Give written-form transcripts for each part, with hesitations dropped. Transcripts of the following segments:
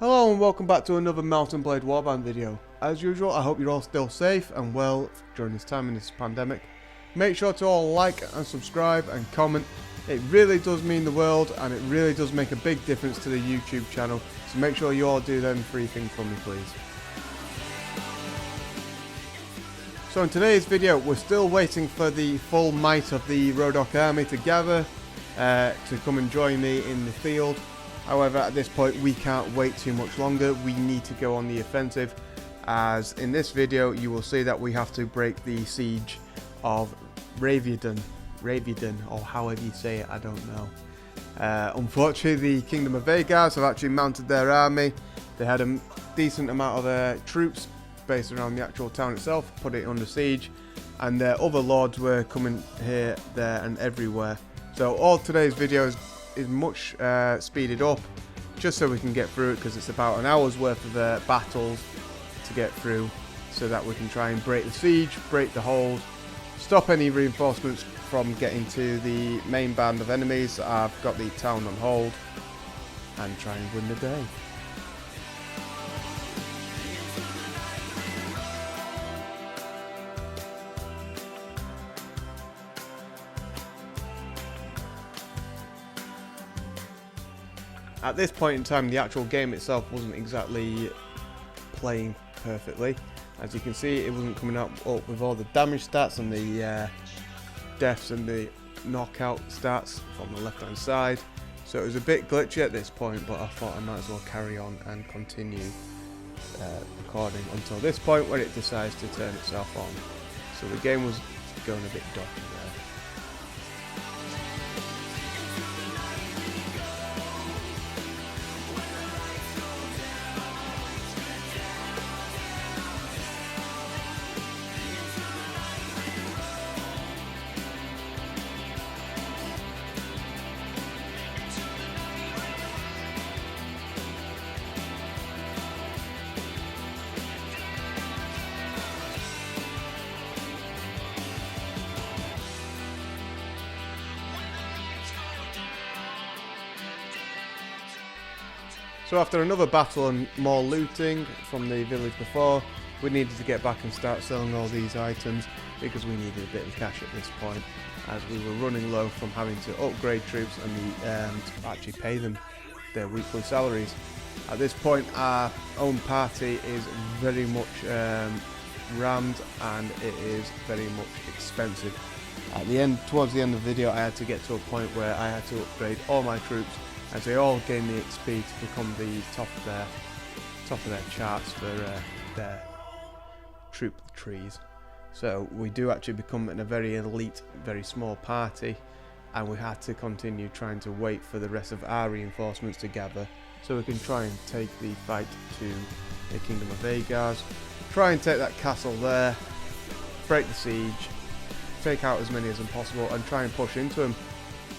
Hello and welcome back to another Mound and Blade Warband video. As usual, I hope you're all still safe and well during this time in this pandemic. Make sure to all like and subscribe and comment. It really does mean the world and it really does make a big difference to the YouTube channel. So make sure you all do them 3 things for me, please. So in today's video, we're still waiting for the full might of the Rhodoks army to gather to come and join me in the field. However, at this point we can't wait too much longer. We need to go on the offensive, as in this video you will see that we have to break the siege of Rhodoks, or however you say it, I don't know. Unfortunately, the Kingdom of Vhagar have actually mounted their army. They had a decent amount of troops based around the actual town itself, put it under siege, and their other lords were coming here, there and everywhere. So all today's video is much speeded up, just so we can get through it, because it's about an hour's worth of battles to get through, so that we can try and break the siege, break the hold, stop any reinforcements from getting to the main band of enemies that have got the town on hold, and try and win the day. At this point in time, the actual game itself wasn't exactly playing perfectly. As you can see, it wasn't coming up with all the damage stats and the deaths and the knockout stats from the left hand side. So it was a bit glitchy at this point, but I thought I might as well carry on and continue recording until this point where it decides to turn itself on. So the game was going a bit dodgy there. So after another battle and more looting from the village before, we needed to get back and start selling all these items, because we needed a bit of cash at this point, as we were running low from having to upgrade troops and actually pay them their weekly salaries. At this point our own party is very much rammed, and it is very much expensive. At the end, towards the end of the video, I had to get to a point where I had to upgrade all my troops, as they all gain the XP to become the top of their charts for their troop trees. So we do actually become in a very elite, very small party, and we had to continue trying to wait for the rest of our reinforcements to gather, so we can try and take the fight to the Kingdom of Vhagar, try and take that castle there, break the siege, take out as many as possible, and try and push into them.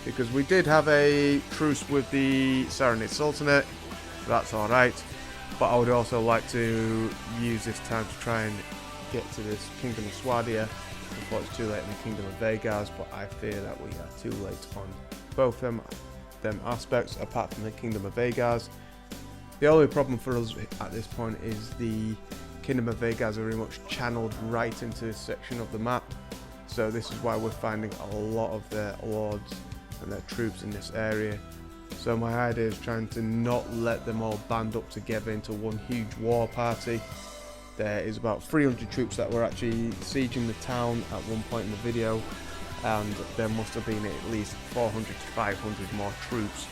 Because we did have a truce with the Saranid Sultanate, so that's alright, but I would also like to use this time to try and get to this Kingdom of Swadia before it's too late in the Kingdom of Vhagar, but I fear that we are too late on both them aspects, apart from the Kingdom of Vhagar. The only problem for us at this point is the Kingdom of Vhagar are very much channeled right into this section of the map, so this is why we're finding a lot of their lords and their troops in this area. So my idea is trying to not let them all band up together into one huge war party. There is about 300 troops that were actually sieging the town at one point in the video, and there must have been at least 400 to 500 more troops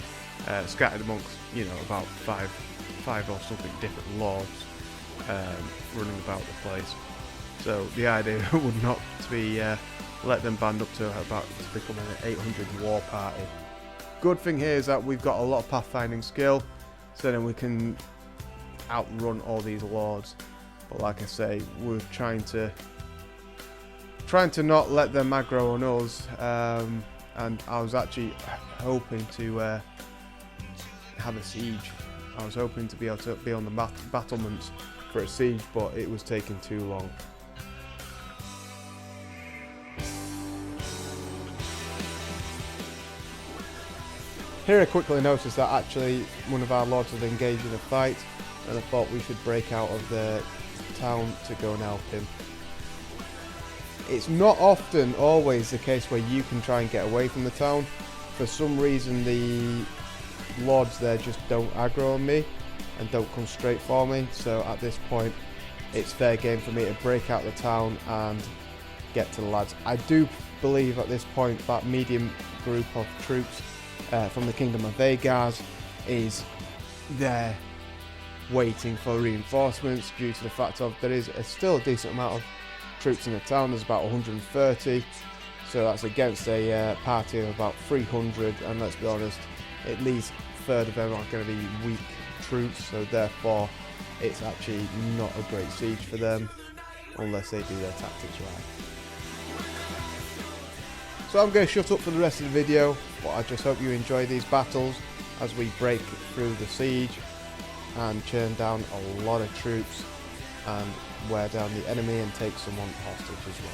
scattered amongst, you know, about five or something different lords running about the place. So the idea would not be let them band up to become an 800 war party. Good thing here is that we've got a lot of pathfinding skill, so then we can outrun all these lords. But like I say, we're trying to not let them aggro on us, and I was actually hoping to have a siege. I was hoping to be able to be on the battlements for a siege, but it was taking too long. Here I quickly noticed that actually one of our lords had engaged in a fight, and I thought we should break out of the town to go and help him. It's not often always the case where you can try and get away from the town. For some reason the lords there just don't aggro on me and don't come straight for me, so at this point it's fair game for me to break out the town and get to the lads. I do believe at this point that medium group of troops from the Kingdom of Vhagar's is there waiting for reinforcements, due to the fact of there is still a decent amount of troops in the town. There's about 130, so that's against a party of about 300, and let's be honest, at least a third of them are going to be weak troops, so therefore it's actually not a great siege for them unless they do their tactics right. So I'm going to shut up for the rest of the video, but I just hope you enjoy these battles as we break through the siege and churn down a lot of troops and wear down the enemy and take someone hostage as well.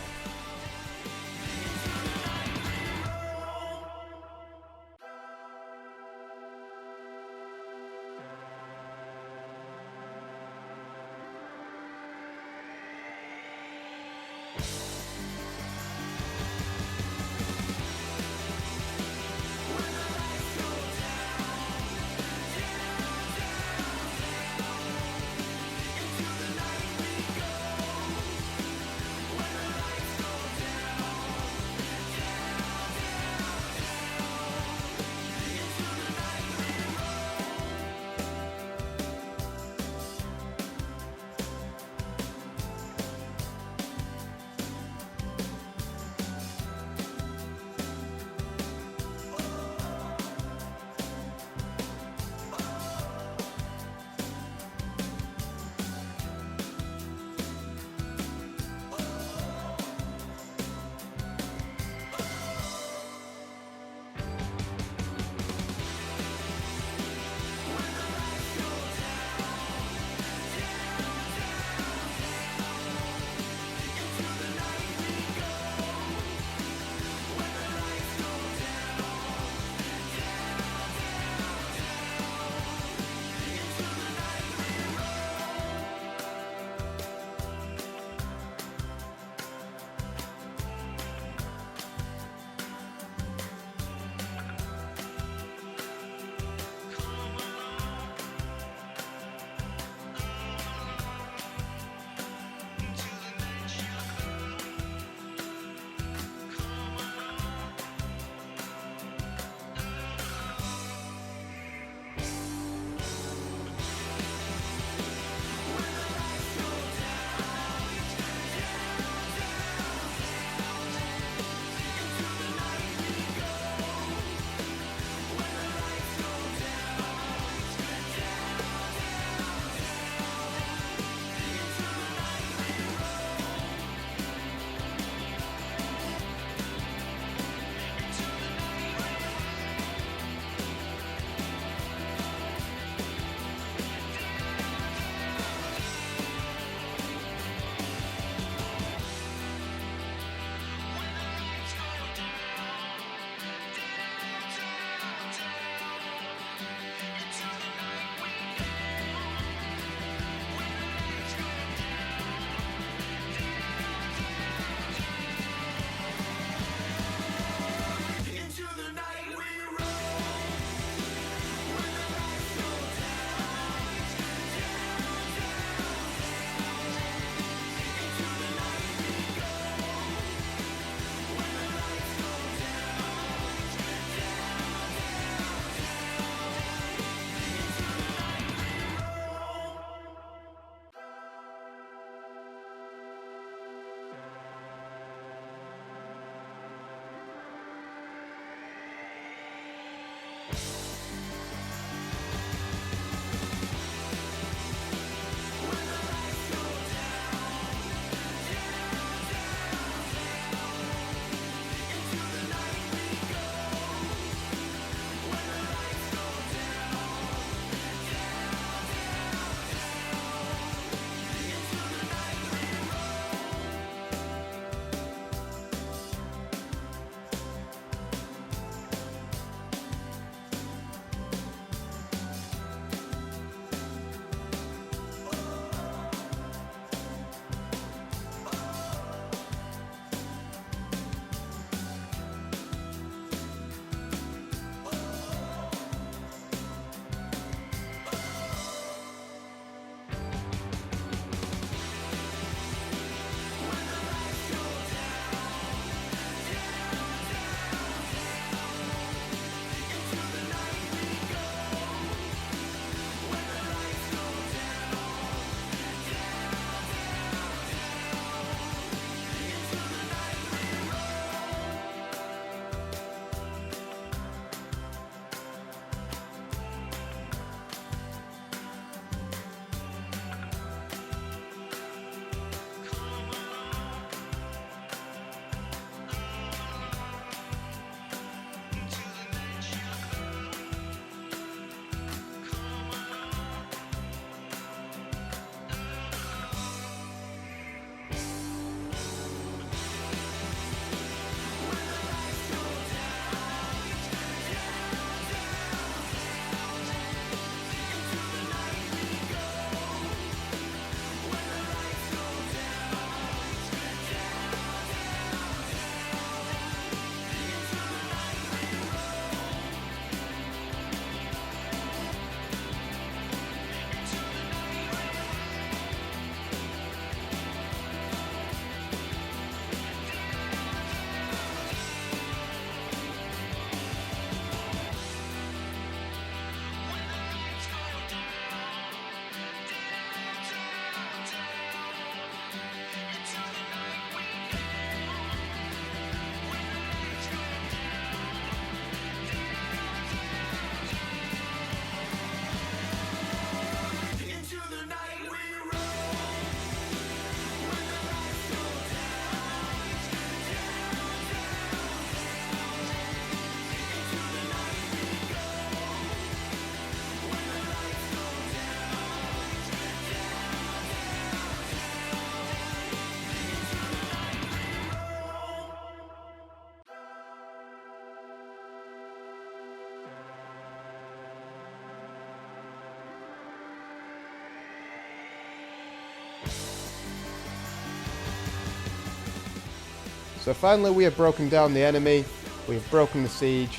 So finally we have broken down the enemy, we have broken the siege,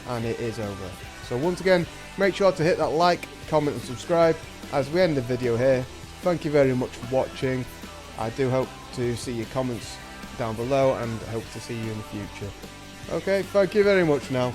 and it is over. So once again, make sure to hit that like, comment and subscribe as we end the video here. Thank you very much for watching. I do hope to see your comments down below and hope to see you in the future. Okay, thank you very much now.